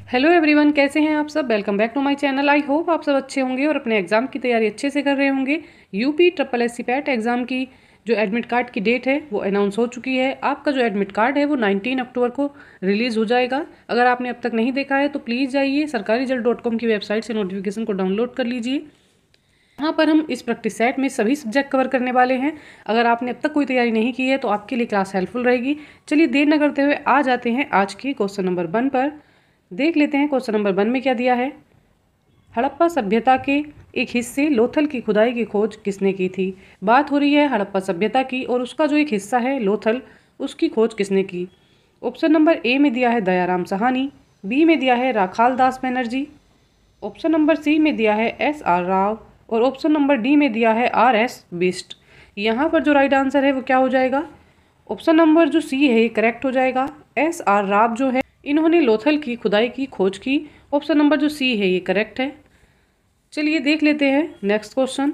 Hello everyone, कैसे हैं आप सब। Welcome back to my channel. I hope आप सब अच्छे होंगे और अपने एग्ज़ाम की तैयारी अच्छे से कर रहे होंगे। UP triple S C PET exam की जो एडमिट कार्ड की डेट है वो अनाउंस हो चुकी है। आपका जो एडमिट कार्ड है वो 19 अक्टूबर को रिलीज़ हो जाएगा। अगर आपने अब तक नहीं देखा है तो प्लीज़ जाइए sarkarijal.com की वेबसाइट से नोटिफिकेशन को डाउनलोड कर लीजिए। यहाँ पर हम इस प्रैक्टिस सेट में सभी सब्जेक्ट कवर करने वाले हैं। अगर आपने अब तक कोई तैयारी नहीं की है तो आपके लिए क्लास हेल्पफुल रहेगी। चलिए देर न करते हुए आ जाते हैं आज की क्वेश्चन नंबर 1 पर। देख लेते हैं क्वेश्चन नंबर 1 में क्या दिया है। हड़प्पा सभ्यता के एक हिस्से लोथल की खुदाई की खोज किसने की थी। बात हो रही है हड़प्पा सभ्यता की और उसका जो एक हिस्सा है लोथल, उसकी खोज किसने की। ऑप्शन नंबर ए में दिया है दयाराम साहनी, बी में दिया है राखाल दास बनर्जी, ऑप्शन नंबर सी में दिया है SR राव और ऑप्शन नंबर डी में दिया है RS बिस्ट। यहाँ पर जो राइट आंसर है वो क्या हो जाएगा। ऑप्शन नंबर जो सी है ये करेक्ट हो जाएगा। SR राव जो है इन्होंने लोथल की खुदाई की खोज की। ऑप्शन नंबर जो सी है ये करेक्ट है। चलिए देख लेते हैं नेक्स्ट क्वेश्चन।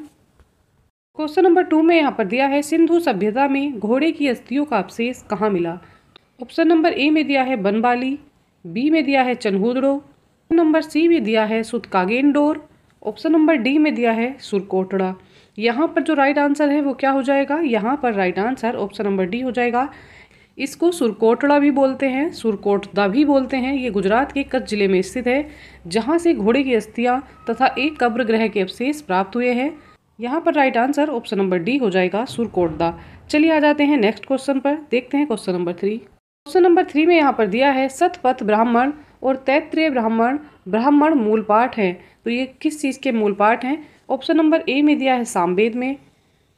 क्वेश्चन नंबर 2 में यहाँ पर दिया है सिंधु सभ्यता में घोड़े की अस्थियों का अवशेष कहाँ मिला। ऑप्शन नंबर ए में दिया है बनबाली, बी में दिया है चनहूदड़ो, नंबर सी में दिया है सुतकागेनडोर, ऑप्शन नंबर डी में दिया है सुरकोटड़ा। यहाँ पर जो राइट आंसर है वो क्या हो जाएगा। यहाँ पर right answer option number D हो जाएगा। इसको सुरकोटड़ा भी बोलते हैं, सुरकोटदा भी बोलते हैं। ये गुजरात के कच्छ जिले में स्थित है, जहाँ से घोड़े की अस्थियाँ तथा एक कब्र ग्रह के अवशेष प्राप्त हुए हैं। यहाँ पर right answer option number D हो जाएगा, सुरकोटदा। चलिए आ जाते हैं नेक्स्ट क्वेश्चन पर। देखते हैं क्वेश्चन नंबर 3। क्वेश्चन नंबर 3 में यहाँ पर दिया है शतपथ ब्राह्मण और तैत्तिरीय ब्राह्मण ब्राह्मण मूल पाठ हैं। तो ये किस चीज़ के मूल पाठ हैं। ऑप्शन नंबर ए में दिया है सामवेद में,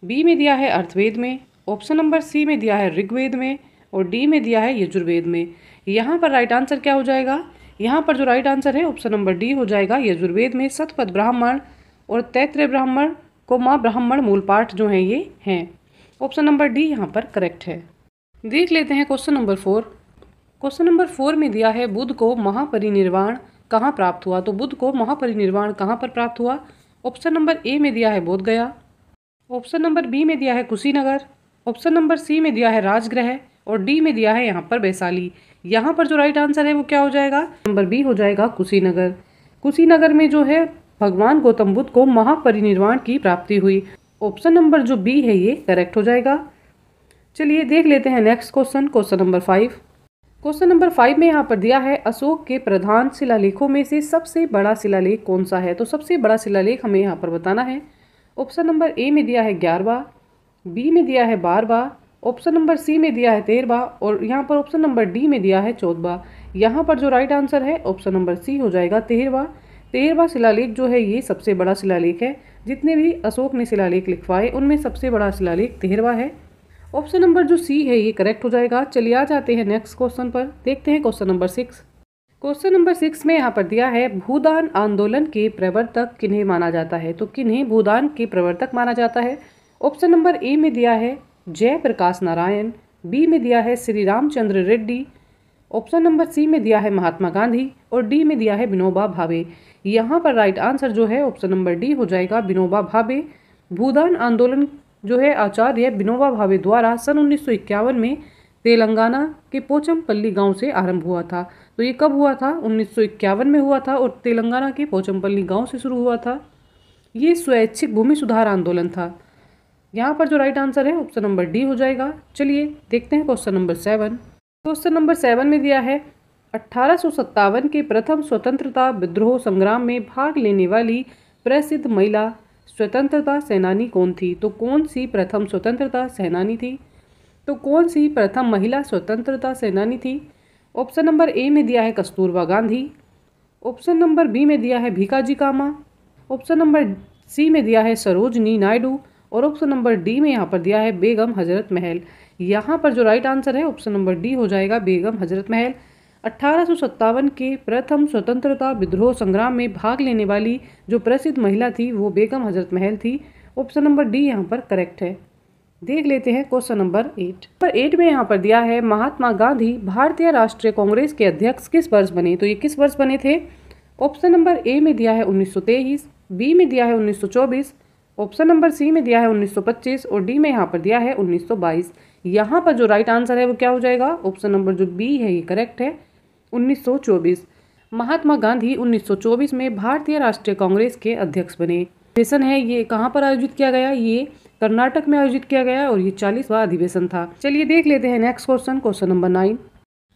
बी में दिया है अर्थवेद में, ऑप्शन नंबर सी में दिया है ऋग्वेद में और डी में दिया है यजुर्वेद में। यहाँ पर राइट आंसर क्या हो जाएगा। यहाँ पर जो राइट आंसर है ऑप्शन नंबर डी हो जाएगा। यजुर्वेद में शतपथ ब्राह्मण और तैत्तिरीय ब्राह्मण को माँ ब्राह्मण मूल पाठ जो हैं ये हैं। ऑप्शन नंबर डी यहाँ पर करेक्ट है। देख लेते हैं क्वेश्चन नंबर 4। क्वेश्चन नंबर 4 में दिया है बुद्ध को महापरिनिर्वाण कहाँ प्राप्त हुआ। तो बुद्ध को महापरिनिर्वाण कहाँ पर प्राप्त हुआ। ऑप्शन नंबर ए में दिया है बोधगया, ऑप्शन नंबर बी में दिया है कुशीनगर, ऑप्शन नंबर सी में दिया है राजगृह और डी में दिया है यहाँ पर वैशाली। यहाँ पर जो राइट आंसर है वो क्या हो जाएगा। नंबर बी हो जाएगा कुशीनगर। कुशीनगर में जो है भगवान गौतम बुद्ध को महापरिनिर्वाण की प्राप्ति हुई। ऑप्शन नंबर जो बी है ये करेक्ट हो जाएगा। चलिए देख लेते हैं next question. Question number 5। Question number 5 में यहाँ पर दिया है अशोक के प्रधान शिलालेखों में से सबसे बड़ा शिलालेख कौन सा है। तो सबसे बड़ा शिलालेख हमें यहाँ पर बताना है। ऑप्शन नंबर ए में दिया है 11वां, बी में दिया है 12वां, ऑप्शन नंबर सी में दिया है 13वां और यहाँ पर ऑप्शन नंबर डी में दिया है 14वां। यहाँ पर जो राइट आंसर है ऑप्शन नंबर सी हो जाएगा 13वां। 13वां शिलालेख जो है ये सबसे बड़ा शिलालेख है। जितने भी अशोक ने शिलालेख लिखवाए उनमें सबसे बड़ा शिलालेख 13वां है। ऑप्शन नंबर जो सी है ये करेक्ट हो जाएगा। चलिए आ जाते हैं नेक्स्ट क्वेश्चन पर। देखते हैं क्वेश्चन नंबर 6। क्वेश्चन नंबर 6 में यहाँ पर दिया है भूदान आंदोलन के प्रवर्तक किन्हें माना जाता है। तो किन्हें भूदान के प्रवर्तक माना जाता है। ऑप्शन नंबर ए में दिया है जयप्रकाश नारायण, बी में दिया है Shri Ramchandra Reddy, option number C में दिया है महात्मा गांधी और डी में दिया है विनोबा भावे। यहाँ पर राइट आंसर जो है ऑप्शन नंबर डी हो जाएगा, विनोबा भावे। भूदान आंदोलन जो है आचार्य विनोबा भावे द्वारा सन 1951 में तेलंगाना के पोचमपल्ली गांव से आरंभ हुआ था। तो ये कब हुआ था। 1951 में हुआ था और तेलंगाना के पोचमपल्ली गांव से शुरू हुआ था। ये स्वैच्छिक भूमि सुधार आंदोलन था। यहाँ पर जो राइट आंसर है ऑप्शन नंबर डी हो जाएगा। चलिए देखते हैं क्वेश्चन नंबर 7। क्वेश्चन नंबर 7 में दिया है 1857 के प्रथम स्वतंत्रता विद्रोह संग्राम में भाग लेने वाली प्रसिद्ध महिला स्वतंत्रता सेनानी कौन थी। तो कौन सी प्रथम स्वतंत्रता सेनानी थी। तो कौन सी प्रथम महिला स्वतंत्रता सेनानी थी। ऑप्शन नंबर ए में दिया है Kasturba Gandhi, option number B में दिया है Bhikaji Cama, option number C में दिया है सरोजनी नायडू और ऑप्शन नंबर डी में यहाँ पर दिया है बेगम हजरत महल। यहाँ पर जो राइट आंसर है ऑप्शन नंबर डी हो जाएगा, बेगम हजरत महल। 1857 के प्रथम स्वतंत्रता विद्रोह संग्राम में भाग लेने वाली जो प्रसिद्ध महिला थी वो बेगम हजरत महल थी। ऑप्शन नंबर डी यहाँ पर करेक्ट है। देख लेते हैं क्वेश्चन नंबर 8। नंबर 8 में यहाँ पर दिया है महात्मा गांधी भारतीय राष्ट्रीय कांग्रेस के अध्यक्ष किस वर्ष बने। तो ये किस वर्ष बने थे। ऑप्शन नंबर ए में दिया है 1923, बी में दिया है 1924, ऑप्शन नंबर सी में दिया है 1925 और डी में यहाँ पर दिया है 1922। यहाँ पर जो राइट आंसर है वो क्या हो जाएगा। ऑप्शन नंबर जो बी है ये करेक्ट है, 1924। महात्मा गांधी 1924 में भारतीय राष्ट्रीय कांग्रेस के अध्यक्ष बने। अधिवेशन है ये कहाँ पर आयोजित किया गया, ये कर्नाटक में आयोजित किया गया और ये 40वां अधिवेशन था। चलिए देख लेते हैं next question, question number 9।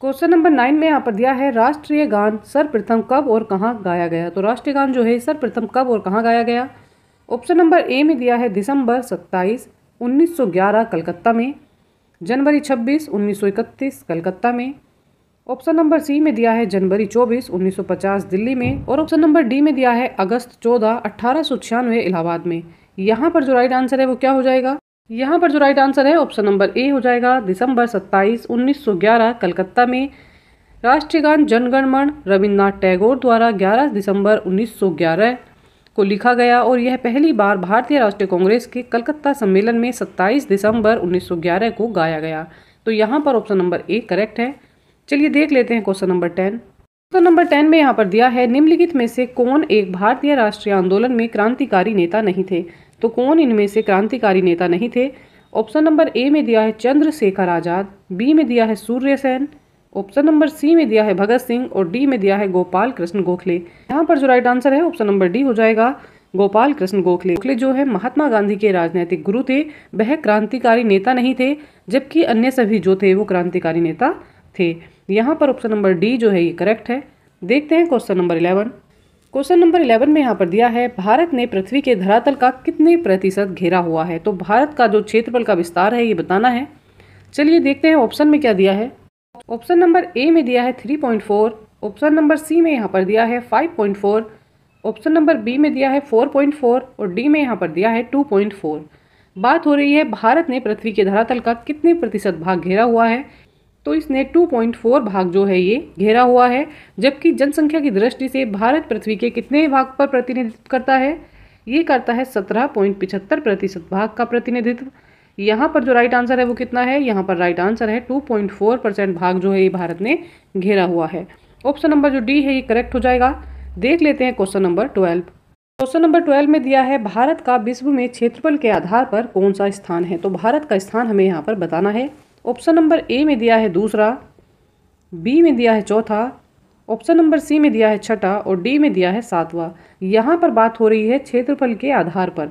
Question number 9 में यहाँ पर दिया है राष्ट्रीय गान सर्वप्रथम कब और कहाँ गाया गया। तो राष्ट्रीय गान जो है सर्वप्रथम कब और कहाँ गाया गया। ऑप्शन नंबर ए में दिया है दिसंबर 27, 1911 कलकत्ता में, जनवरी 26, 1931 कलकत्ता में। ऑप्शन नंबर सी में दिया है जनवरी 24, 1950 दिल्ली में। और ऑप्शन नंबर डी में दिया है अगस्त 14, 1896 इलाहाबाद में। यहाँ पर जो राइट आंसर है वो क्या हो जाएगा। यहाँ पर जो राइट आंसर है ऑप्शन नंबर ए हो जाएगा, दिसंबर 27, 1911 कलकत्ता में। राष्ट्रीय गान जनगण मन रविन्द्रनाथ टैगोर द्वारा 11 दिसंबर 1911 को लिखा गया और यह पहली बार भारतीय राष्ट्रीय कांग्रेस के कलकत्ता सम्मेलन में 27 दिसंबर 1911 को गाया गया। तो यहाँ पर ऑप्शन नंबर ए करेक्ट है। चलिए देख लेते हैं क्वेश्चन नंबर 10। क्वेश्चन नंबर 10 में यहाँ पर दिया है निम्नलिखित में से कौन एक भारतीय राष्ट्रीय आंदोलन में क्रांतिकारी नेता नहीं थे। तो कौन इनमें से क्रांतिकारी नेता नहीं थे। ऑप्शन नंबर ए में दिया है चंद्रशेखर आजाद, बी में दिया है Surya Sen, option number C में दिया है भगत सिंह और डी में दिया है गोपाल कृष्ण गोखले। यहाँ पर जो राइट आंसर है ऑप्शन नंबर डी हो जाएगा, गोपाल कृष्ण गोखले। गोखले जो है महात्मा गांधी के राजनीतिक गुरु थे, वह क्रांतिकारी नेता नहीं थे, जबकि अन्य सभी जो थे वो क्रांतिकारी नेता थे। यहाँ पर ऑप्शन नंबर डी जो है ये करेक्ट है। देखते हैं क्वेश्चन नंबर 11। क्वेश्चन नंबर 11 में यहाँ पर दिया है भारत ने पृथ्वी के धरातल का कितने प्रतिशत घेरा हुआ है। तो भारत का जो क्षेत्रफल का विस्तार है ये बताना है। चलिए देखते हैं ऑप्शन में क्या दिया है। ऑप्शन नंबर ए में दिया है 3.4, ऑप्शन नंबर सी में यहाँ पर दिया है 5.4, ऑप्शन नंबर बी में दिया है 4.4 और डी में यहाँ पर दिया है 2.4। बात हो रही है भारत ने पृथ्वी के धरातल का कितने प्रतिशत भाग घेरा हुआ है। तो इसने 2.4 भाग जो है ये घेरा हुआ है, जबकि जनसंख्या की दृष्टि से भारत पृथ्वी के कितने भाग पर प्रतिनिधित्व करता है, ये करता है 17.75% भाग का प्रतिनिधित्व। यहाँ पर जो राइट आंसर है वो कितना है, यहाँ पर राइट आंसर है 2.4% भाग जो है ये भारत ने घेरा हुआ है। ऑप्शन नंबर जो डी है ये करेक्ट हो जाएगा। देख लेते हैं क्वेश्चन नंबर 12। क्वेश्चन नंबर 12 में दिया है भारत का विश्व में क्षेत्रफल के आधार पर कौन सा स्थान है। तो भारत का स्थान हमें यहाँ पर बताना है। ऑप्शन नंबर ए में दिया है दूसरा, बी में दिया है चौथा, ऑप्शन नंबर सी में दिया है छठा और डी में दिया है सातवां। यहाँ पर बात हो रही है क्षेत्रफल के आधार पर,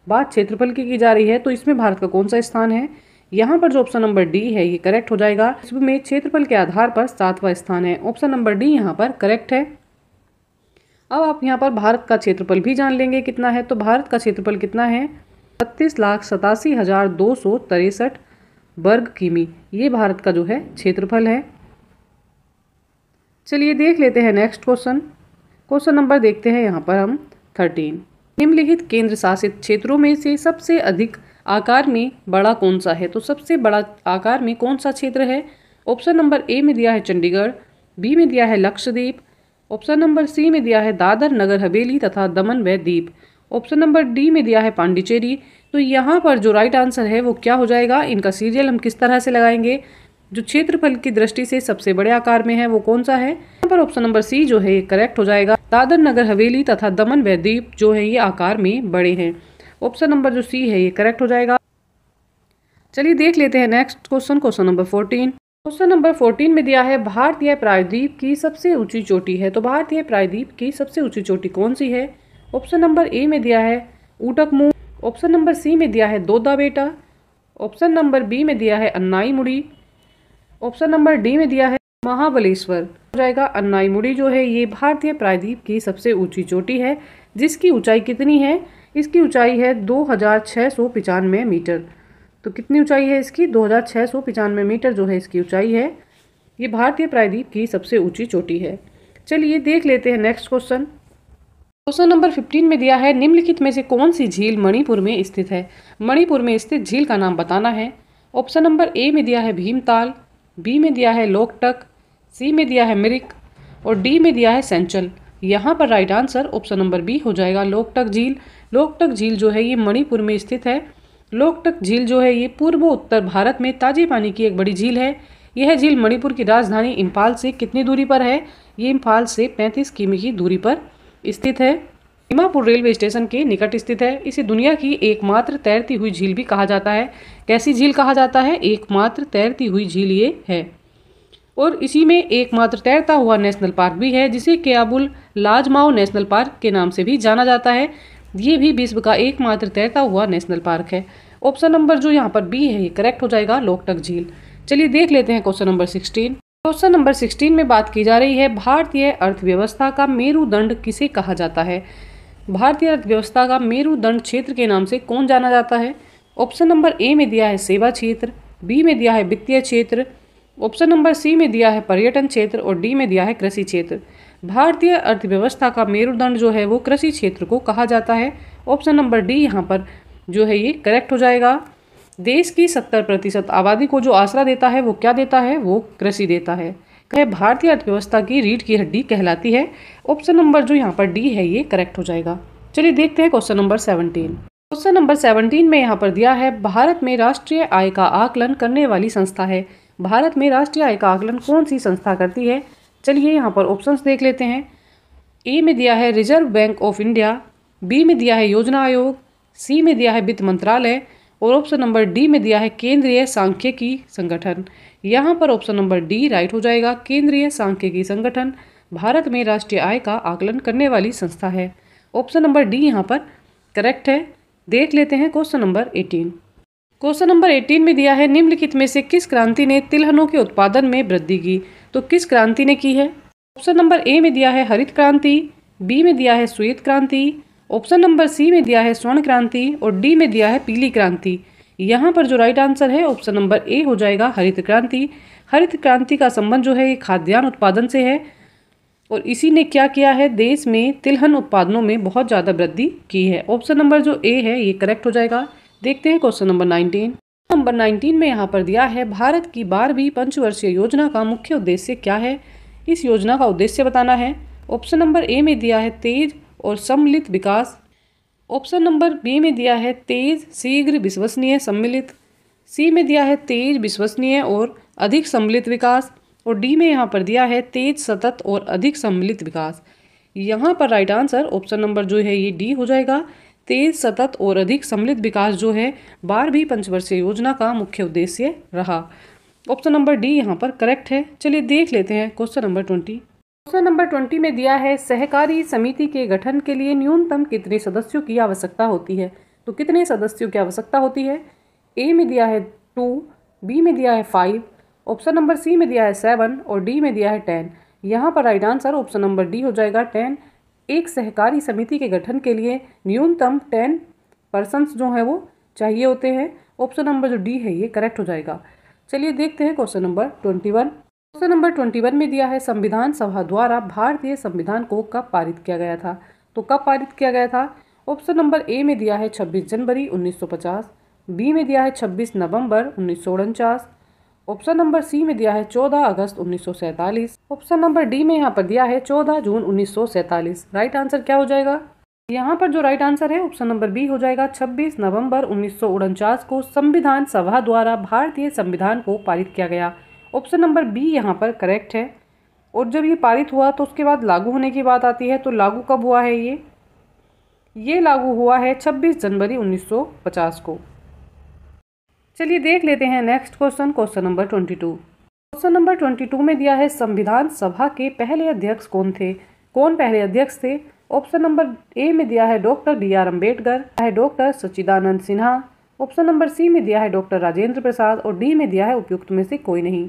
बात क्षेत्रफल की जा रही है, तो इसमें भारत का कौन सा स्थान है। यहाँ पर जो ऑप्शन नंबर डी है ये करेक्ट हो जाएगा। विश्व में क्षेत्रफल के आधार पर 7वां स्थान है। ऑप्शन नंबर डी यहाँ पर करेक्ट है। अब आप यहाँ पर भारत का क्षेत्रफल भी जान लेंगे कितना है। तो भारत का क्षेत्रफल कितना है, 36,87,263 वर्ग किमी। ये भारत का जो है क्षेत्रफल है। चलिए देख लेते हैं नेक्स्ट क्वेश्चन। क्वेश्चन नंबर देखते हैं यहाँ पर हम 13। निम्नलिखित केंद्र शासित क्षेत्रों में से सबसे अधिक आकार में बड़ा कौन सा है। तो सबसे बड़ा आकार में कौन सा क्षेत्र है। ऑप्शन नंबर ए में दिया है चंडीगढ़, बी में दिया है लक्षद्वीप, ऑप्शन नंबर सी में दिया है दादर नगर हवेली तथा दमन व दीप, ऑप्शन नंबर डी में दिया है पांडिचेरी। तो यहाँ पर जो राइट आंसर है वो क्या हो जाएगा, इनका सीरियल हम किस तरह से लगाएंगे। जो क्षेत्रफल की दृष्टि से सबसे बड़े आकार में है वो कौन सा है। यहाँ पर ऑप्शन नंबर सी जो है ये करेक्ट हो जाएगा। दादर नगर हवेली तथा दमन व दीप जो है ये आकार में बड़े हैं। ऑप्शन नंबर जो सी है ये करेक्ट हो जाएगा। चलिए देख लेते हैं next question. Question number 14। Question number 14 में दिया है भारतीय प्रायद्वीप की सबसे ऊंची चोटी है। तो भारतीय प्रायद्वीप की सबसे ऊंची चोटी कौन सी है। ऑप्शन नंबर ए में दिया है ऊटकमू, ऑप्शन नंबर सी में दिया है दोदा बेटा, ऑप्शन नंबर बी में दिया है अन्नाईमुड़ी, ऑप्शन नंबर डी में दिया है महाबलेश्वर। हो जाएगा अन्नाईमुड़ी जो है ये भारतीय प्रायद्वीप की सबसे ऊंची चोटी है, जिसकी ऊंचाई कितनी है, इसकी ऊंचाई है 2695 मीटर। तो कितनी ऊंचाई है इसकी, 2695 मीटर जो है इसकी ऊंचाई है। ये भारतीय प्रायद्वीप की सबसे ऊंची चोटी है। चलिए देख लेते हैं नेक्स्ट क्वेश्चन। क्वेश्चन नंबर 15 में दिया है निम्नलिखित में से कौन सी झील मणिपुर में स्थित है। मणिपुर में स्थित झील का नाम बताना है। ऑप्शन नंबर ए में दिया है भीमताल, बी में दिया है लोकटक, सी में दिया है मिरिक और डी में दिया है सेंचल। यहाँ पर right answer option number B हो जाएगा, लोकटक झील। लोकटक झील जो है ये मणिपुर में स्थित है। लोकटक झील जो है ये पूर्व उत्तर भारत में ताजे पानी की एक बड़ी झील है। यह झील मणिपुर की राजधानी इम्फाल से कितनी दूरी पर है, ये इम्फाल से 35 किमी की दूरी पर स्थित है। दीमापुर रेलवे स्टेशन के निकट स्थित है। इसे दुनिया की एकमात्र तैरती हुई झील भी कहा जाता है। कैसी झील कहा जाता है, एकमात्र तैरती हुई झील ये है। और इसी में एकमात्र तैरता हुआ नेशनल पार्क भी है, जिसे केबुल लाजमाओ नेशनल पार्क के नाम से भी जाना जाता है। ये भी विश्व का एकमात्र तैरता हुआ नेशनल पार्क है। ऑप्शन नंबर जो यहाँ पर बी है ये करेक्ट हो जाएगा, लोकटक झील। चलिए देख लेते हैं क्वेश्चन नंबर 16। क्वेश्चन नंबर 16 में बात की जा रही है भारतीय अर्थव्यवस्था का मेरुदंड किसे कहा जाता है। भारतीय अर्थव्यवस्था का मेरुदंड क्षेत्र के नाम से कौन जाना जाता है। ऑप्शन नंबर ए में दिया है सेवा क्षेत्र, बी में दिया है वित्तीय क्षेत्र, ऑप्शन नंबर सी में दिया है पर्यटन क्षेत्र और डी में दिया है कृषि क्षेत्र। भारतीय अर्थव्यवस्था का मेरुदंड जो है वो कृषि क्षेत्र को कहा जाता है। ऑप्शन नंबर डी यहाँ पर जो है ये करेक्ट हो जाएगा। देश की 70% आबादी को जो आसरा देता है वो क्या देता है, वो कृषि देता है। भारतीय अर्थव्यवस्था की रीढ़ की हड्डी कहलाती है। ऑप्शन नंबर जो यहाँ पर डी है ये करेक्ट हो जाएगा। चलिए देखते हैं क्वेश्चन नंबर 17। क्वेश्चन नंबर 17 में यहाँ पर दिया है भारत में राष्ट्रीय आय का आकलन करने वाली संस्था है। भारत में राष्ट्रीय आय का आकलन कौन सी संस्था करती है। चलिए यहाँ पर ऑप्शंस देख लेते हैं। ए में दिया है reserve bank of India, B में दिया है योजना आयोग, सी में दिया है वित्त मंत्रालय और ऑप्शन नंबर डी में दिया है केंद्रीय सांख्यिकी संगठन। यहाँ पर ऑप्शन नंबर डी राइट हो जाएगा। केंद्रीय सांख्यिकी संगठन भारत में राष्ट्रीय आय का आकलन करने वाली संस्था है। ऑप्शन नंबर डी यहाँ पर करेक्ट है। देख लेते हैं क्वेश्चन नंबर 18। क्वेश्चन नंबर 18 में दिया है निम्नलिखित में से किस क्रांति ने तिलहनों के उत्पादन में वृद्धि की। तो किस क्रांति ने की है। ऑप्शन नंबर ए में दिया है हरित क्रांति, बी में दिया है श्वेत क्रांति, ऑप्शन नंबर सी में दिया है स्वर्ण क्रांति और डी में दिया है पीली क्रांति। यहाँ पर जो राइट आंसर है ऑप्शन नंबर ए हो जाएगा, हरित क्रांति। हरित क्रांति का संबंध जो है ये खाद्यान्न उत्पादन से है और इसी ने क्या किया है, देश में तिलहन उत्पादनों में बहुत ज़्यादा वृद्धि की है। ऑप्शन नंबर जो ए है ये करेक्ट हो जाएगा। देखते हैं क्वेश्चन नंबर 19। नंबर 19 में यहाँ पर दिया है भारत की 12वीं पंचवर्षीय योजना का मुख्य उद्देश्य क्या है। इस योजना का उद्देश्य बताना है। ऑप्शन नंबर ए में दिया है तेज और सम्मिलित विकास, ऑप्शन नंबर बी में दिया है तेज शीघ्र विश्वसनीय सम्मिलित, सी में दिया है तेज विश्वसनीय और अधिक सम्मिलित विकास और डी में यहाँ पर दिया है तेज सतत और अधिक सम्मिलित विकास। यहाँ पर राइट आंसर ऑप्शन नंबर जो है ये डी हो जाएगा। तेज सतत और अधिक सम्मिलित विकास जो है 12वीं पंचवर्षीय योजना का मुख्य उद्देश्य रहा। ऑप्शन नंबर डी यहाँ पर करेक्ट है। चलिए देख लेते हैं क्वेश्चन नंबर 20। क्वेश्चन नंबर 20 में दिया है सहकारी समिति के गठन के लिए न्यूनतम कितने सदस्यों की आवश्यकता होती है। तो कितने सदस्यों की आवश्यकता होती है। ए में दिया है 2, बी में दिया है 5, ऑप्शन नंबर सी में दिया है 7 और डी में दिया है 10। यहाँ पर right answer option number D हो जाएगा 10। एक सहकारी समिति के गठन के लिए न्यूनतम 10 पर्सन्स जो है वो चाहिए होते हैं। ऑप्शन नंबर जो डी है ये करेक्ट हो जाएगा। चलिए देखते हैं क्वेश्चन नंबर 21। क्वेश्चन नंबर 21 में दिया है संविधान सभा द्वारा भारतीय संविधान को कब पारित किया गया था। तो कब पारित किया गया था। ऑप्शन नंबर ए में दिया है 26 जनवरी 1950, बी में दिया है 26 नवंबर 1949, ऑप्शन नंबर सी में दिया है 14 अगस्त 1947, ऑप्शन नंबर डी में यहाँ पर दिया है 14 जून 1947। राइट आंसर क्या हो जाएगा। यहाँ पर जो राइट आंसर है ऑप्शन नंबर बी हो जाएगा। 26 नवंबर 1949 को संविधान सभा द्वारा भारतीय संविधान को पारित किया गया। ऑप्शन नंबर बी यहाँ पर करेक्ट है। और जब ये पारित हुआ तो उसके बाद लागू होने की बात आती है। तो लागू कब हुआ है ये लागू हुआ है 26 जनवरी 1950 को। चलिए देख लेते हैं next question, question number 22। Question number 22 में दिया है संविधान सभा के पहले अध्यक्ष कौन थे। कौन पहले अध्यक्ष थे। ऑप्शन नंबर ए में दिया है डॉक्टर बी.आर. अम्बेडकर, है doctor Sachchidanand Sinha, option number C में दिया है डॉक्टर राजेंद्र प्रसाद और डी में दिया है उपयुक्त में से कोई नहीं।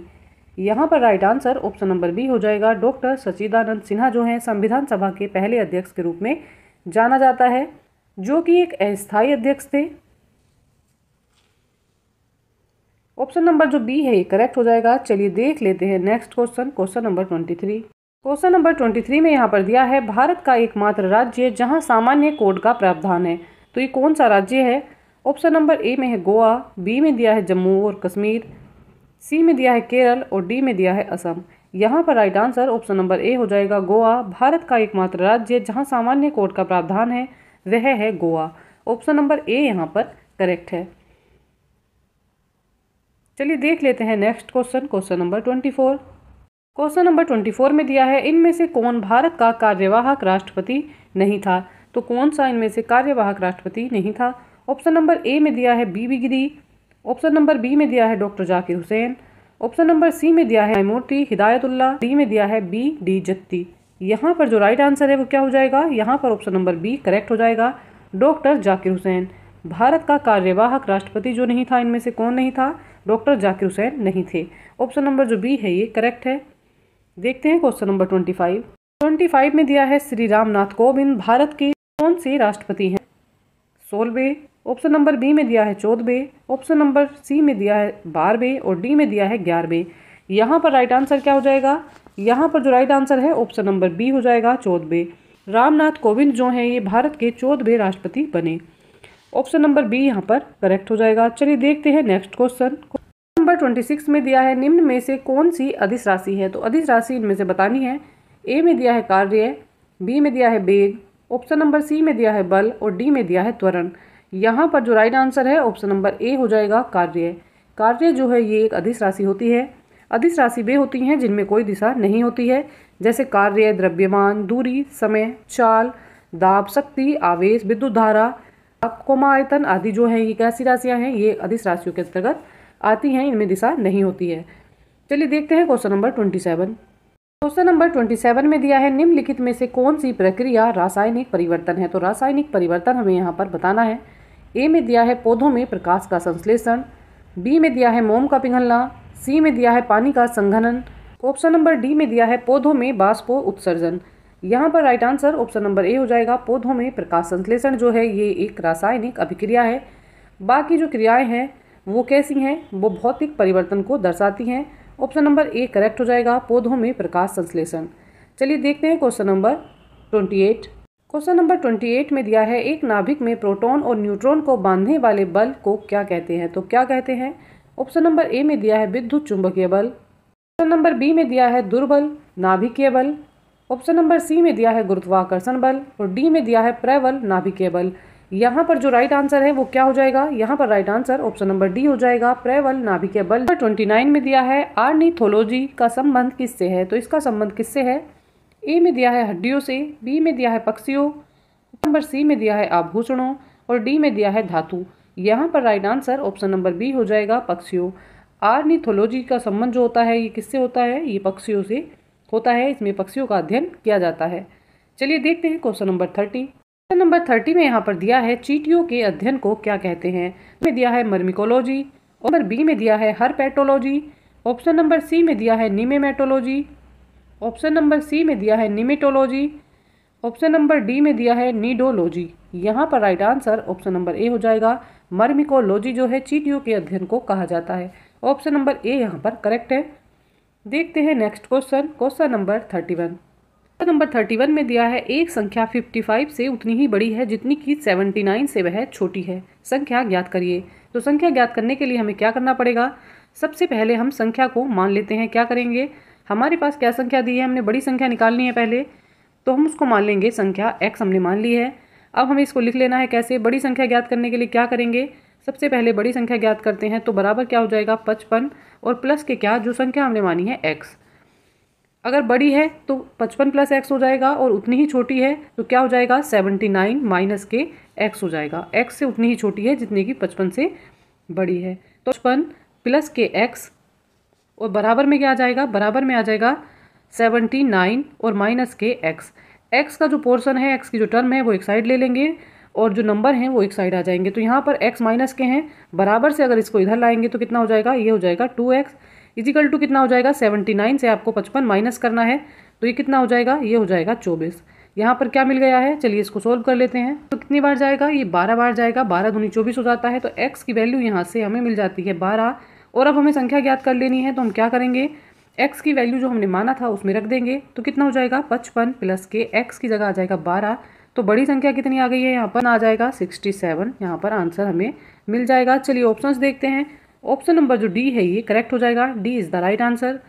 यहाँ पर right answer option number B हो जाएगा। डॉक्टर सच्चिदानंद सिन्हा जो है संविधान सभा के पहले अध्यक्ष के रूप में जाना जाता है, जो कि एक अस्थायी अध्यक्ष थे। ऑप्शन नंबर जो बी है ये करेक्ट हो जाएगा। चलिए देख लेते हैं next question, question number 23। Question number 23 में यहाँ पर दिया है भारत का एकमात्र राज्य जहाँ सामान्य कोड का प्रावधान है। तो ये कौन सा राज्य है। ऑप्शन नंबर ए में है गोवा, बी में दिया है जम्मू और कश्मीर, सी में दिया है केरल और डी में दिया है असम। यहाँ पर right answer option number A हो जाएगा। गोवा भारत का एकमात्र राज्य जहाँ सामान्य कोड का प्रावधान है वह है गोवा। ऑप्शन नंबर ए यहाँ पर करेक्ट है। चलिए देख लेते हैं next question, question number 24। Question number 24 में दिया है इनमें से कौन भारत का कार्यवाहक राष्ट्रपति नहीं था। तो कौन सा इनमें से कार्यवाहक राष्ट्रपति नहीं था। ऑप्शन नंबर ए में दिया है V V Giri, option number B में दिया है doctor Zakir Hussain, option number C में दिया है मूर्ति हिदायतुल्लाह, डी में दिया है बी डी जत्ती। यहाँ पर जो राइट आंसर है वो क्या हो जाएगा, यहाँ पर ऑप्शन नंबर बी करेक्ट हो जाएगा, डॉक्टर जाकिर हुसैन। भारत का कार्यवाहक राष्ट्रपति जो नहीं था, इनमें से कौन नहीं था, डॉक्टर जाकिर हुसैन नहीं थे। ऑप्शन नंबर जो बी है ये करेक्ट है। देखते हैं क्वेश्चन नंबर 25 में दिया है श्री रामनाथ कोविंद भारत के कौन से राष्ट्रपति हैं। 16वें, ऑप्शन नंबर बी में दिया है 14वें, ऑप्शन नंबर सी में दिया है 12वें और डी में दिया है 11वें। यहाँ पर राइट आंसर क्या हो जाएगा, यहाँ पर जो राइट आंसर है ऑप्शन नंबर बी हो जाएगा 14वें। रामनाथ कोविंद जो हैं ये भारत के 14वें राष्ट्रपति बने। ऑप्शन नंबर बी यहाँ पर करेक्ट हो जाएगा। चलिए देखते हैं नेक्स्ट क्वेश्चन। नंबर 26 में दिया है निम्न में से कौन सी अदिश राशि है। तो अदिश राशि इनमें से बतानी है। ए में दिया है कार्य, बी में दिया है वेग, ऑप्शन नंबर सी में दिया है बल और डी में दिया है त्वरण। यहाँ पर जो राइट आंसर है ऑप्शन नंबर ए हो जाएगा कार्य। कार्य जो है ये एक अदिश राशि होती है। अदिश राशि वे होती हैं जिनमें कोई दिशा नहीं होती है, जैसे कार्य, द्रव्यमान, दूरी, समय, चाल, दाब, शक्ति, आवेश, विद्युत धारा, आयतन आदि जो है ये कैसी राशियां हैं, ये अदिश राशियों के अंतर्गत आती हैं, इनमें दिशा नहीं होती है। चलिए देखते हैं क्वेश्चन नंबर 27। क्वेश्चन नंबर 27 में दिया है निम्नलिखित में से कौन सी प्रक्रिया रासायनिक परिवर्तन है। तो रासायनिक परिवर्तन हमें यहाँ पर बताना है। ए में दिया है पौधों में प्रकाश का संश्लेषण, बी में दिया है मोम का पिघलना, सी में दिया है पानी का संघनन, ऑप्शन नंबर डी में दिया है पौधों में वाष्पो उत्सर्जन। यहाँ पर right answer option number A हो जाएगा। पौधों में प्रकाश संश्लेषण जो है ये एक रासायनिक अभिक्रिया है। बाकी जो क्रियाएं हैं वो कैसी हैं, वो भौतिक परिवर्तन को दर्शाती हैं। ऑप्शन नंबर ए करेक्ट हो जाएगा, पौधों में प्रकाश संश्लेषण। चलिए देखते हैं क्वेश्चन नंबर 28। क्वेश्चन नंबर 28 में दिया है एक नाभिक में प्रोटॉन और न्यूट्रॉन को बांधने वाले बल को क्या कहते हैं। तो क्या कहते हैं, ऑप्शन नंबर ए में दिया है विद्युत चुंबकीय बल, ऑप्शन नंबर बी में दिया है दुर्बल नाभिकीय बल, ऑप्शन नंबर सी में दिया है गुरुत्वाकर्षण बल और डी में दिया है प्रबल नाभिकीय बल। यहाँ पर जो राइट आंसर है वो क्या हो जाएगा, यहाँ पर right answer option number D हो जाएगा, प्रबल नाभिकीय बल। नंबर 29 में दिया है आर्निथोलॉजी का संबंध किससे है। तो इसका संबंध किससे है, ए में दिया है हड्डियों से, बी में दिया है पक्षियों, नंबर सी में दिया है आभूषणों और डी में दिया है धातु। यहाँ पर right answer option number B हो जाएगा, पक्षियों। आर्निथोलॉजी का संबंध जो होता है ये किससे होता है, ये पक्षियों से होता है। इसमें पक्षियों का अध्ययन किया जाता है। चलिए देखते हैं क्वेश्चन नंबर 30। क्वेश्चन नंबर 30 में यहाँ पर दिया है चींटियों के अध्ययन को क्या कहते हैं। में दिया है मर्मिकोलॉजी, ऑप्शन बी में दिया है हर्पेटोलॉजी, ऑप्शन नंबर सी में दिया है निमेमेटोलॉजी, ऑप्शन नंबर सी में दिया है निमेटोलॉजी, ऑप्शन नंबर डी में दिया है नीडोलॉजी। यहाँ पर right answer option number A हो जाएगा, मर्मिकोलॉजी जो है चींटियों के अध्ययन को कहा जाता है। ऑप्शन नंबर ए यहाँ पर करेक्ट है। देखते हैं next question. Question number 31। Question number 31 में दिया है एक संख्या 55 से उतनी ही बड़ी है जितनी कि 79 से वह छोटी है, संख्या ज्ञात करिए। तो संख्या ज्ञात करने के लिए हमें क्या करना पड़ेगा, सबसे पहले हम संख्या को मान लेते हैं। क्या करेंगे, हमारे पास क्या संख्या दी है, हमने बड़ी संख्या निकालनी है पहले, तो हम उसको मान लेंगे संख्या x हमने मान ली है। अब हमें इसको लिख लेना है कैसे, बड़ी संख्या ज्ञात करने के लिए क्या करेंगे, सबसे पहले बड़ी संख्या ज्ञात करते हैं। तो बराबर क्या हो जाएगा 55 और प्लस के क्या, जो संख्या हमने मानी है x। अगर बड़ी है तो 55 प्लस x हो जाएगा और उतनी ही छोटी है तो क्या हो जाएगा 79 माइनस के x हो जाएगा। x से उतनी ही छोटी है जितनी कि 55 से बड़ी है। तो 55 प्लस के x और बराबर में क्या आ जाएगा, बराबर में आ जाएगा 79 और माइनस के x। x का जो पोर्शन है, x की जो टर्म है वो एक साइड ले लेंगे और जो नंबर हैं वो एक साइड आ जाएंगे। तो यहाँ पर x माइनस के हैं, बराबर से अगर इसको इधर लाएंगे तो कितना हो जाएगा, ये हो जाएगा 2x इजिकल टू कितना हो जाएगा 79 से आपको 55 माइनस करना है तो ये कितना हो जाएगा, ये हो जाएगा 24। यहाँ पर क्या मिल गया है, चलिए इसको सोल्व कर लेते हैं। तो कितनी बार जाएगा, ये 12 बार जाएगा, 12 दूनी 24 हो जाता है। तो x की वैल्यू यहाँ से हमें मिल जाती है 12। और अब हमें संख्या ज्ञात कर लेनी है, तो हम क्या करेंगे, x की वैल्यू जो हमने माना था उसमें रख देंगे। तो कितना हो जाएगा 55 प्लस के x की जगह आ जाएगा 12। तो बड़ी संख्या कितनी आ गई है, यहाँ पर आ जाएगा 67। यहाँ पर आंसर हमें मिल जाएगा। चलिए ऑप्शंस देखते हैं। ऑप्शन नंबर जो डी है ये करेक्ट हो जाएगा, D is the right answer.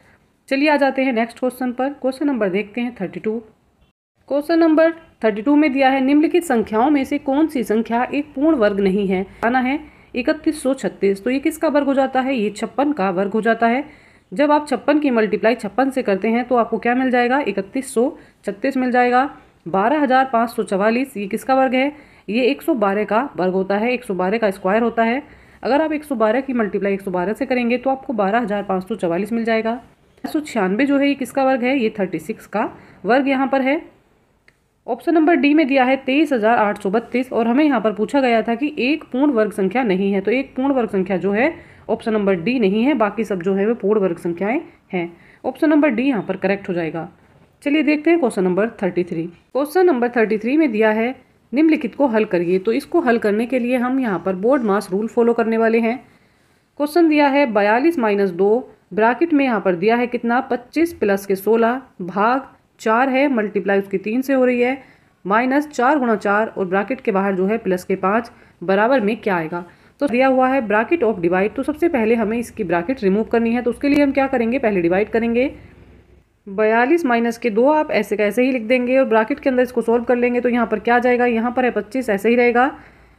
चलिए आ जाते हैं नेक्स्ट क्वेश्चन पर। क्वेश्चन नंबर देखते हैं 32। क्वेश्चन नंबर 32 में दिया है निम्नलिखित संख्याओं में से कौन सी संख्या एक पूर्ण वर्ग नहीं है। आना है 3136। तो ये किसका वर्ग हो जाता है, ये 56 का वर्ग हो जाता है। जब आप 56 की मल्टीप्लाई 56 से करते हैं तो आपको क्या मिल जाएगा, 3136 मिल जाएगा। 12544 ये किसका वर्ग है, ये 112 का वर्ग होता है, 112 का स्क्वायर होता है। अगर आप 112 की मल्टीप्लाई 112 से करेंगे तो आपको 12,544 मिल जाएगा। 196 जो है ये किसका वर्ग है, ये 36 का वर्ग यहाँ पर है। ऑप्शन नंबर डी में दिया है 23,832 और हमें यहाँ पर पूछा गया था कि एक पूर्ण वर्ग संख्या नहीं है, तो एक पूर्ण वर्ग संख्या जो है ऑप्शन नंबर डी नहीं है, बाकी सब जो है वो पूर्ण वर्ग संख्याएं हैं। ऑप्शन नंबर डी यहाँ पर करेक्ट हो जाएगा। चलिए देखते हैं क्वेश्चन नंबर 33। क्वेश्चन नंबर 33 में दिया है निम्नलिखित को हल करिए। तो इसको हल करने के लिए हम यहाँ पर बोर्ड मास रूल फॉलो करने वाले हैं। क्वेश्चन दिया है 42 - 2 ब्रैकेट में यहाँ पर दिया है कितना 25 प्लस के 16 भाग 4 है, मल्टीप्लाई उसकी 3 से हो रही है, माइनस 4 × 4 और ब्रैकेट के बाहर जो है प्लस के 5 बराबर में क्या आएगा। तो दिया हुआ है ब्रैकेट ऑफ डिवाइड, तो सबसे पहले हमें इसकी ब्रैकेट रिमूव करनी है। तो उसके लिए हम क्या करेंगे, पहले डिवाइड करेंगे। 42 माइनस के 2 आप ऐसे का ऐसे ही लिख देंगे और ब्रैकेट के अंदर इसको सोल्व कर लेंगे। तो यहाँ पर क्या जाएगा, यहाँ पर है 25 ऐसे ही रहेगा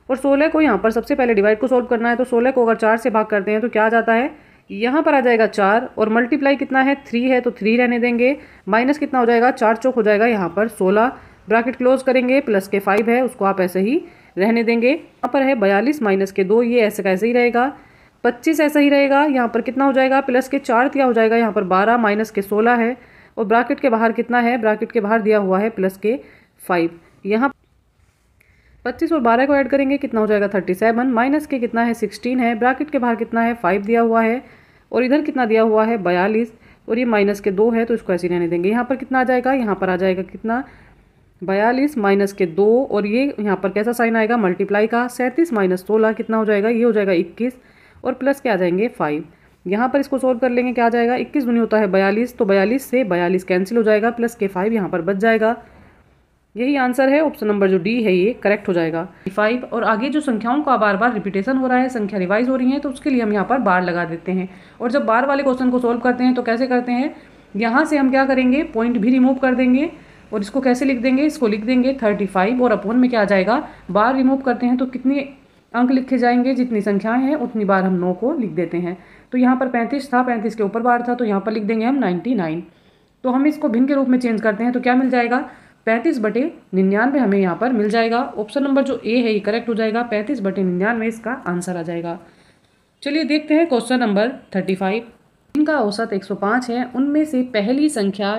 और 16 को यहाँ पर सबसे पहले डिवाइड को सोल्व करना है। तो 16 को अगर 4 से भाग करते हैं तो क्या आ जाता है, यहाँ पर आ जाएगा 4 और मल्टीप्लाई कितना है 3 है तो 3 रहने देंगे, माइनस कितना हो जाएगा 4 चौक हो जाएगा यहाँ पर 16, ब्रैकेट क्लोज करेंगे, प्लस के 5 है उसको आप ऐसे ही रहने देंगे। यहाँ पर है 42 माइनस के 2 ये ऐसे का ऐसे ही रहेगा, 25 ऐसा ही रहेगा, यहाँ पर कितना हो जाएगा प्लस के 4 क्या हो जाएगा यहाँ पर 12 माइनस के 16 है और ब्रैकेट के बाहर कितना है, ब्रैकेट के बाहर दिया हुआ है प्लस के 5। यहाँ 25 और 12 को ऐड करेंगे कितना हो जाएगा 37, माइनस के कितना है 16 है, ब्रैकेट के बाहर कितना है 5 दिया हुआ है और इधर कितना दिया हुआ है 42 और ये माइनस के 2 है तो इसको ऐसे ही रहने देंगे। यहाँ पर कितना आ जाएगा, यहाँ पर आ जाएगा कितना 42 माइनस के 2 और ये यहाँ पर कैसा साइन आएगा मल्टीप्लाई का, 37 माइनस 16 कितना हो जाएगा, ये हो जाएगा 21 और प्लस के आ जाएंगे 5। यहाँ पर इसको सोल्व कर लेंगे, क्या आ जाएगा 21 दूनी होता है 42, तो 42 से 42 कैंसिल हो जाएगा, प्लस के 5 यहाँ पर बच जाएगा। यही आंसर है, ऑप्शन नंबर जो डी है ये करेक्ट हो जाएगा 5। और आगे जो संख्याओं का बार बार रिपीटेशन हो रहा है, संख्या रिवाइज हो रही है, तो उसके लिए हम यहाँ पर बार लगा देते हैं। और जब बार वाले क्वेश्चन को सोल्व करते हैं तो कैसे करते हैं, यहाँ से हम क्या करेंगे पॉइंट भी रिमूव कर देंगे और इसको कैसे लिख देंगे, इसको लिख देंगे 35 और अपॉन में क्या आ जाएगा, बार रिमूव करते हैं तो कितने अंक लिखे जाएंगे, जितनी संख्याएं हैं उतनी बार हम 9 को लिख देते हैं। तो यहाँ पर 35 था, 35 के ऊपर बार था तो यहाँ पर लिख देंगे हम 99। तो हम इसको भिन्न के रूप में चेंज करते हैं तो क्या मिल जाएगा 35/99 हमें यहाँ पर मिल जाएगा। ऑप्शन नंबर जो ए है ये करेक्ट हो जाएगा, 35/99 इसका आंसर आ जाएगा। चलिए देखते हैं क्वेश्चन नंबर 35। इनका औसत 105 है, उनमें से पहली संख्या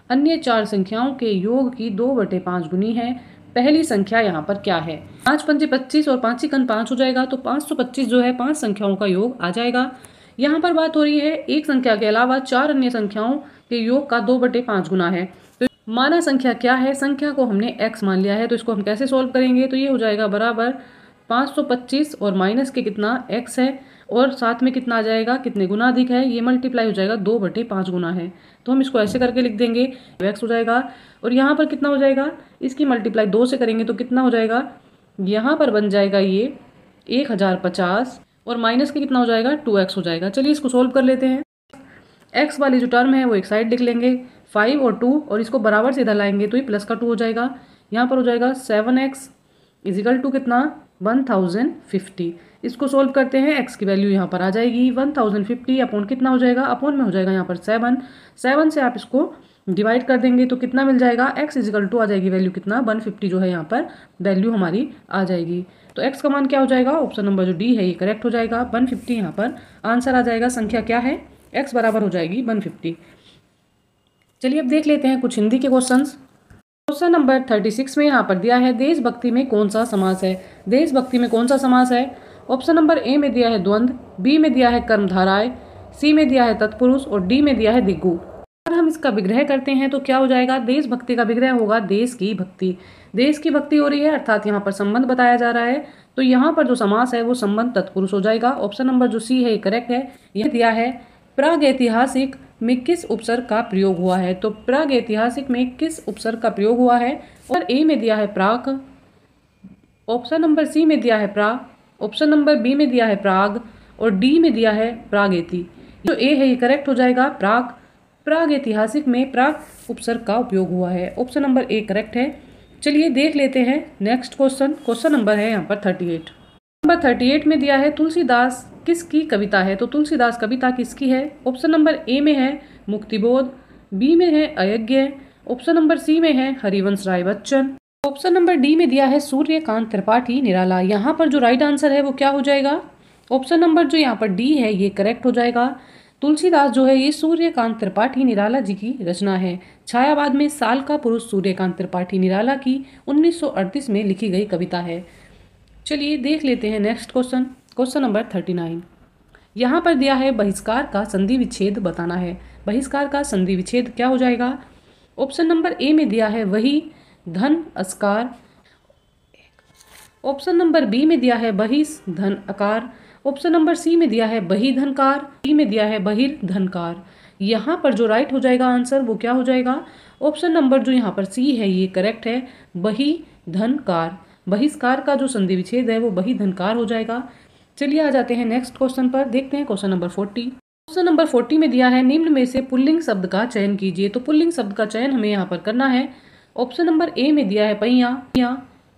अन्य 4 संख्याओं के योग की 2/5 गुनी है। पहली संख्या यहाँ पर क्या है, 5 × 5 = 25 और 5 × 5 हो जाएगा, तो 525 जो है 5 संख्याओं का योग आ जाएगा। यहाँ पर बात हो रही है एक संख्या के अलावा 4 अन्य संख्याओं के योग का 2/5 गुना है। तो माना संख्या क्या है, संख्या को हमने x मान लिया है, तो इसको हम कैसे सोल्व करेंगे, तो ये हो जाएगा बराबर 525 और माइनस के कितना x है और साथ में कितना आ जाएगा, कितने गुना अधिक है, ये मल्टीप्लाई हो जाएगा 2/5 गुना है। तो हम इसको ऐसे करके लिख देंगे, x हो जाएगा और यहाँ पर कितना हो जाएगा, इसकी मल्टीप्लाई 2 से करेंगे तो कितना हो जाएगा, यहाँ पर बन जाएगा ये 1050 और माइनस के कितना हो जाएगा 2x हो जाएगा। चलिए इसको सोल्व कर लेते हैं। x वाली जो टर्म है वो एक साइड लिख लेंगे, 5 और 2 और इसको बराबर से इधर लाएंगे तो ये प्लस का 2 हो जाएगा। यहाँ पर हो जाएगा 7x = कितना 1050। इसको सोल्व करते हैं, x की वैल्यू यहाँ पर आ जाएगी 1050 अपॉन कितना हो जाएगा, अपॉन में हो जाएगा यहाँ पर 7 से आप इसको डिवाइड कर देंगे तो कितना मिल जाएगा, x = आ जाएगी वैल्यू कितना 150 जो है यहाँ पर वैल्यू हमारी आ जाएगी। तो x का मान क्या हो जाएगा, ऑप्शन नंबर जो डी है ये करेक्ट हो जाएगा, 150 यहाँ पर आंसर आ जाएगा। संख्या क्या है, x बराबर हो जाएगी 150। चलिए अब देख लेते हैं कुछ हिंदी के क्वेश्चंस। क्वेश्चन नंबर 36 में यहाँ पर दिया है देशभक्ति में कौन सा समास है। देशभक्ति में कौन सा समास है, ऑप्शन नंबर ए में दिया है द्वंद्व, बी में दिया है कर्मधाराय, सी में दिया है तत्पुरुष और डी में दिया है दिगु। अगर हम इसका विग्रह करते हैं तो क्या हो जाएगा, देशभक्ति का विग्रह होगा देश की भक्ति। देश की भक्ति हो रही है अर्थात यहाँ पर संबंध बताया जा रहा है, तो यहाँ पर जो समास है वो संबंध तत्पुरुष हो जाएगा। ऑप्शन नंबर जो सी है ये करेक्ट है। यह दिया है प्रागैतिहासिक में किस उपसर्ग का प्रयोग हुआ है, तो प्रागैतिहासिक में किस उपसर्ग का प्रयोग हुआ है, और ए में दिया है प्राक, ऑप्शन नंबर सी में दिया है प्रा, ऑप्शन नंबर बी में दिया है प्राग और डी में दिया है प्रागैति। जो ए है ये करेक्ट हो जाएगा, प्राग। प्रागैतिहासिक में प्राग उपसर्ग का उपयोग हुआ है, ऑप्शन नंबर ए करेक्ट है। चलिए देख लेते हैं नेक्स्ट क्वेश्चन। क्वेश्चन नंबर है यहाँ पर 38। नंबर 38 में दिया है तुलसीदास किसकी कविता है, तो तुलसीदास कविता किसकी है, ऑप्शन नंबर ए में है मुक्तिबोध, बी में है अयज्ञ, ऑप्शन नंबर सी में है Harivansh Rai Bachchan, option number D में दिया है सूर्यकांत त्रिपाठी निराला। यहाँ पर जो राइट आंसर है वो क्या हो जाएगा, ऑप्शन नंबर जो यहाँ पर डी है ये करेक्ट हो जाएगा। तुलसीदास जो है ये सूर्यकांत त्रिपाठी निराला जी की रचना है। छायावाद में साल का पुरुष सूर्यकांत त्रिपाठी निराला की 1938 में लिखी गई कविता है। चलिए देख लेते हैं नेक्स्ट क्वेश्चन, क्वेश्चन नंबर 39। यहाँ पर दिया है बहिष्कार का संधि विच्छेद बताना है। बहिष्कार का संधि विच्छेद क्या हो जाएगा? ऑप्शन नंबर ए में दिया है वही धन अस्कार, ऑप्शन नंबर बी में दिया है बहिस धन अकार, ऑप्शन नंबर सी में दिया है बही धनकार, डी में दिया है बहिर धनकार। यहाँ पर जो राइट हो जाएगा आंसर वो क्या हो जाएगा? ऑप्शन नंबर जो यहाँ पर सी है ये करेक्ट है, बही धनकार। बहिष्कार का जो संधि विच्छेद है वो बही धनकार हो जाएगा। चलिए आ जाते हैं नेक्स्ट क्वेश्चन पर, देखते हैं क्वेश्चन नंबर 40। क्वेश्चन नंबर 40 में दिया है निम्न में से पुल्लिंग शब्द का चयन कीजिए। तो पुल्लिंग शब्द का चयन हमें यहाँ पर करना है। ऑप्शन नंबर ए में दिया है पहिया,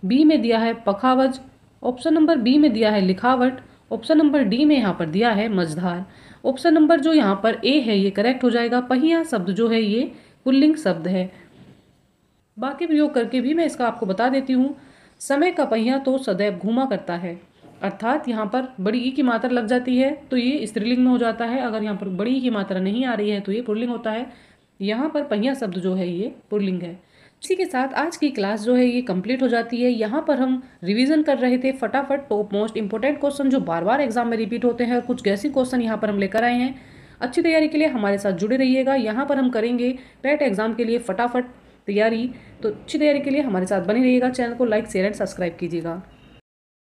बी में दिया है पखावज, ऑप्शन नंबर बी में दिया है लिखावट, ऑप्शन नंबर डी में यहाँ पर दिया है मझधार। ऑप्शन नंबर जो यहाँ पर ए है ये करेक्ट हो जाएगा। पहिया शब्द जो है ये पुल्लिंग शब्द है। बाकी प्रयोग करके भी मैं इसका आपको बता देती हूँ। समय का पहिया तो सदैव घूमा करता है, अर्थात यहाँ पर बड़ी ई की मात्रा लग जाती है तो ये स्त्रीलिंग में हो जाता है। अगर यहाँ पर बड़ी ई की मात्रा नहीं आ रही है तो ये पुल्लिंग होता है। यहाँ पर पहिया शब्द जो है ये पुल्लिंग है। इसी के साथ आज की क्लास जो है ये कंप्लीट हो जाती है। यहाँ पर हम रिवीजन कर रहे थे फटाफट टॉप मोस्ट इंपॉर्टेंट क्वेश्चन जो बार बार एग्जाम में रिपीट होते हैं, और कुछ गैसिंग क्वेश्चन यहाँ पर हम लेकर आए हैं। अच्छी तैयारी के लिए हमारे साथ जुड़े रहिएगा। यहाँ पर हम करेंगे पेट एग्जाम के लिए फटाफट तैयारी, तो अच्छी तैयारी के लिए हमारे साथ बने रहिएगा। चैनल को लाइक शेयर एंड सब्सक्राइब कीजिएगा।